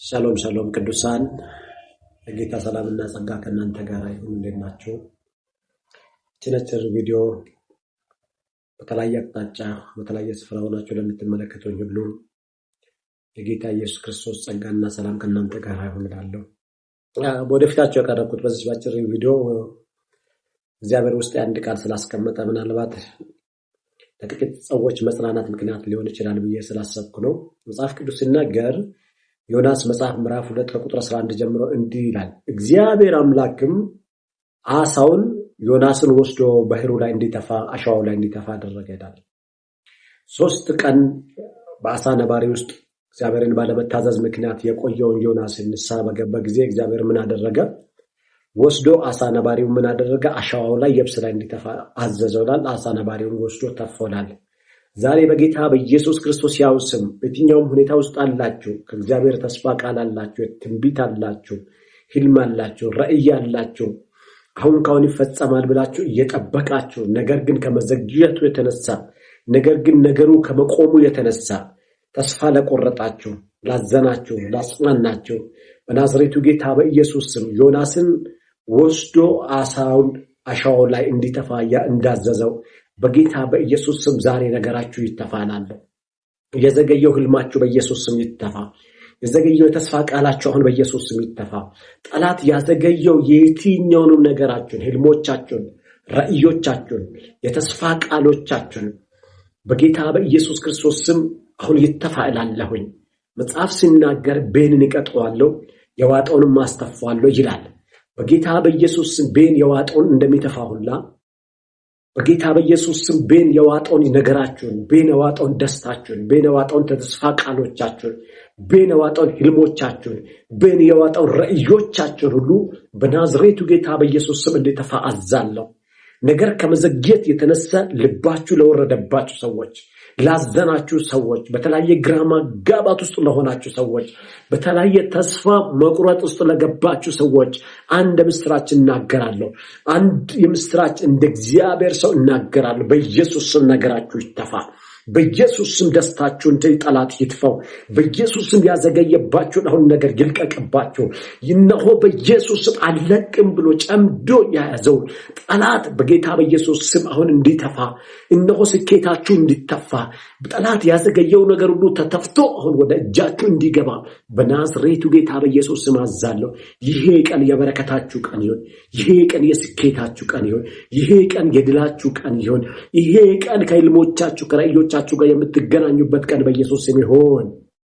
ሻሎም ሻሎም ቅዱሳን የጌታ ሰላምና ጸጋ ከእናንተ ጋር ይሁን። እንዴት ናችሁ? ቲነቸር ቪዲዮ በተለያየ አቅጣጫ በተለያየ ስፍራ ሆናችሁ ለምትመለከቱኝ ሁሉ የጌታ ኢየሱስ ክርስቶስ ጸጋና ሰላም ከእናንተ ጋር ይሁን እላለሁ። ወደፊታችሁ ያቀረብኩት በዚህ ባጭር ቪዲዮ እግዚአብሔር ውስጥ አንድ ቃል ስላስቀመጠ ምናልባት ለጥቂት ሰዎች መጽናናት ምክንያት ሊሆን ይችላል ብዬ ስላሰብኩ ነው። መጽሐፍ ቅዱስ ሲናገር ዮናስ መጽሐፍ ምዕራፍ 2 ከቁጥር 11 ጀምሮ እንዲህ ይላል። እግዚአብሔር አምላክም አሳውን ዮናስን ወስዶ ባህሩ ላይ እንዲተፋ አሸዋው ላይ እንዲተፋ አደረገ ይላል። 3 ቀን በአሳ ነባሪ ውስጥ እግዚአብሔርን ባለመታዘዝ ምክንያት የቆየውን ዮናስን ንስሐ በገባ ጊዜ እግዚአብሔር ምን አደረገ? ወስዶ አሳ ነባሪው ምን አደረገ? አሸዋው ላይ የብስ ላይ እንዲተፋ አዘዘው ይላል። አሳ ነባሪውን ወስዶ ተፎላል። ዛሬ በጌታ በኢየሱስ ክርስቶስ ያው ስም በየትኛውም ሁኔታ ውስጥ አላችሁ፣ ከእግዚአብሔር ተስፋ ቃል አላችሁ፣ ትንቢት አላችሁ፣ ህልም አላችሁ፣ ራእይ አላችሁ፣ አሁን ካሁን ይፈጸማል ብላችሁ እየጠበቃችሁ ነገር ግን ከመዘግየቱ የተነሳ ነገር ግን ነገሩ ከመቆሙ የተነሳ ተስፋ ለቆረጣችሁ፣ ላዘናችሁ፣ ላጽናናችሁ በናዝሬቱ ጌታ በኢየሱስ ስም ዮናስን ወስዶ አሳውን አሸዋው ላይ እንዲተፋ እንዳዘዘው በጌታ በኢየሱስ ስም ዛሬ ነገራችሁ ይተፋናል። የዘገየው ህልማችሁ በኢየሱስ ስም ይተፋ። የዘገየው የተስፋ ቃላችሁ አሁን በኢየሱስ ስም ይተፋ። ጠላት ያዘገየው የትኛውንም ነገራችሁን፣ ህልሞቻችሁን፣ ራእዮቻችሁን፣ የተስፋ ቃሎቻችሁን በጌታ በኢየሱስ ክርስቶስ ስም አሁን ይተፋ እላለሁኝ። መጽሐፍ ሲናገር ቤንን ይቀጠዋለሁ የዋጠውንም ማስተፋዋለሁ ይላል። በጌታ በኢየሱስ ስም ቤን የዋጠውን እንደሚተፋ ሁላ በጌታ በኢየሱስ ስም ቤን የዋጠውን ነገራችሁን፣ ቤን የዋጠውን ደስታችሁን፣ ቤን የዋጠውን ተስፋ ቃሎቻችሁን፣ ቤን የዋጠውን ህልሞቻችሁን፣ ቤን የዋጠውን ራእዮቻችሁን ሁሉ በናዝሬቱ ጌታ በኢየሱስ ስም እንዲተፋ አዛለሁ። ነገር ከመዘግየት የተነሳ ልባችሁ ለወረደባችሁ ሰዎች፣ ላዘናችሁ ሰዎች፣ በተለያየ ግራ መጋባት ውስጥ ለሆናችሁ ሰዎች፣ በተለያየ ተስፋ መቁረጥ ውስጥ ለገባችሁ ሰዎች አንድ ምስራች እናገራለሁ። አንድ የምስራች እንደ እግዚአብሔር ሰው እናገራለሁ። በኢየሱስ ስም ነገራችሁ ይተፋ። በኢየሱስ ስም ደስታችሁን ጠላት ይትፋው። በኢየሱስ ስም ያዘገየባችሁን አሁን ነገር ይልቀቅባችሁ። ይነሆ በኢየሱስ ስም አለቅም ብሎ ጨምዶ ያያዘው ጠላት በጌታ በኢየሱስ ስም አሁን እንዲተፋ፣ እነሆ ስኬታችሁ እንዲተፋ፣ ጠላት ያዘገየው ነገር ሁሉ ተተፍቶ አሁን ወደ እጃችሁ እንዲገባ በናዝሬቱ ጌታ በኢየሱስ ስም አዛለሁ። ይሄ ቀን የበረከታችሁ ቀን ይሁን። ይሄ ቀን የስኬታችሁ ቀን ይሁን። ይሄ ቀን የድላችሁ ቀን ይሁን። ይሄ ቀን ከህልሞቻችሁ ከራእዮቻችሁ ጋር የምትገናኙበት ቀን በኢየሱስ ስም ይሁን።